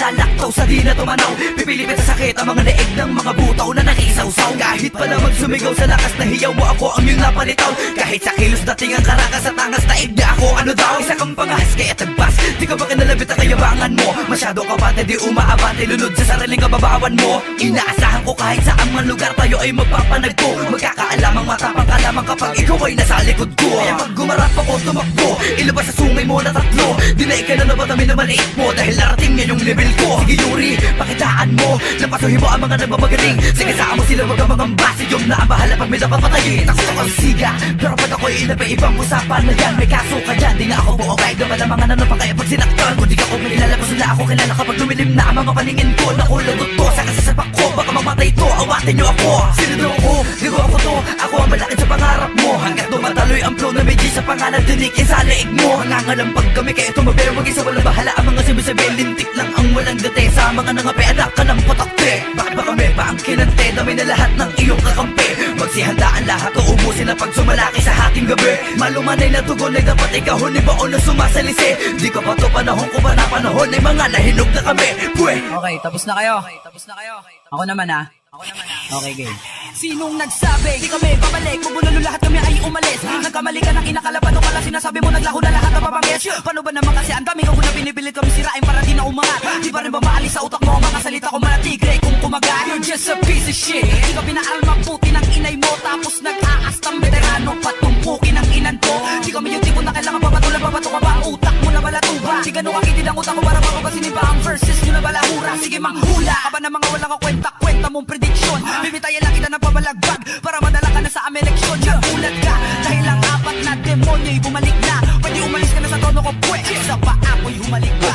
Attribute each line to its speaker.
Speaker 1: lalaktaw sa di na tumanaw. Pipilipit sa sakit ang mga leeg ng mga butaw na nakisawsaw. Kahit pa naman sumigaw sa lakas na hiyaw mo, ako ang iyong napalitaw. Kahit sa kilos dating ang karakas sa tangas na na ako, ano daw? Isa kang pangahas kaya tagbas, di ka ba kinalabit ang kayabangan mo? Masyado ka bate, di umaabante, lunod sa sariling kababawan mo. Inaasahan ko kahit saan man lugar tayo ay magpapanagpo. Magkakaalamang matapang ka lamang kapag ikaw ay nasa likod ko. Kaya pag gumarap ako tumakbo, ilabas sa sungay mo na tatlo. Dinay ka na naman kami na maliit mo, dahil narating niya yung level ko. Sige Yuri, pakitaan mo, napasuhin mo ang mga nagmamagaling. Sige saan mo sila wag ang mga base, yung na ang bahala pag may napapatayin. Takot ako siga, pero pag ako'y inabay ibang usapan na yan. May kaso ka dyan, di nga ako buo kahit naman ang mga nanong kaya pag sinaktan. Kung di ka ko manilala ko sila ako kilala kapag lumilim na ang mga paningin ko. Nakulagot to sa kasasapak ko, baka mamatay to, awatin niyo ako. Sino daw ako, digo ako to, ako ang malaki sa pangarap mo. Hanggat tumataloy ang flow na may G sa pangalan, dinikin sa leeg mo. Nangangalampag kami kaya tumabero, mag-isa walang bahala. Ang mga sibisabi, lintik lang ang walang date. Sa mga nangapi, anak ka ng patakte. Bakit ba kami ba ang kinante, dami na lahat ng iyong kakampi. Magsihandaan lahat o ubusin na pag sumalaki sa hating gabi. Malumanay na tugon ay dapat ikahon ni baon na sumasalisi. Di ka pa to panahon ko ba na panahon ay mga nahinog na kami. Pwe!
Speaker 2: Okay, tapos na kayo. Ako naman ha. Okay, game. Sinong nagsabi? Di kami babalik, bubulalo lahat kami ay umalis. Nagkamali ka ng inakalapan o pala sinasabi mo naglaho na lahat ng papangis. Paano ba naman kasi ang dami ko na pinipilit kami sirain para di na umangat. Di pa rin ba maalis sa utak mo ang mga salita ko mga tigre kung kumagat. You're just a piece of shit. Di ka pinaaral maputi ng inay mo, tapos nag-aastang veterano patumpukin ng inan ko. Di kami yung tipo na kailangan papatulan, papato ka ba ang utak mo na balatuba. Di ganun kakitid ang utak ko para mapapasinin ba ang verses nyo na balahura. Sige manghula ka ba ng mga walang kwenta mong prediction. Bibitayan lang kita ng pabalagbag para madala ka na sa aming leksyon. Nagulat ka dahil ang apat na demonyo'y bumalik na. Pwede umalis ka na sa tono ko, pwede sa pa ako'y humalik ka.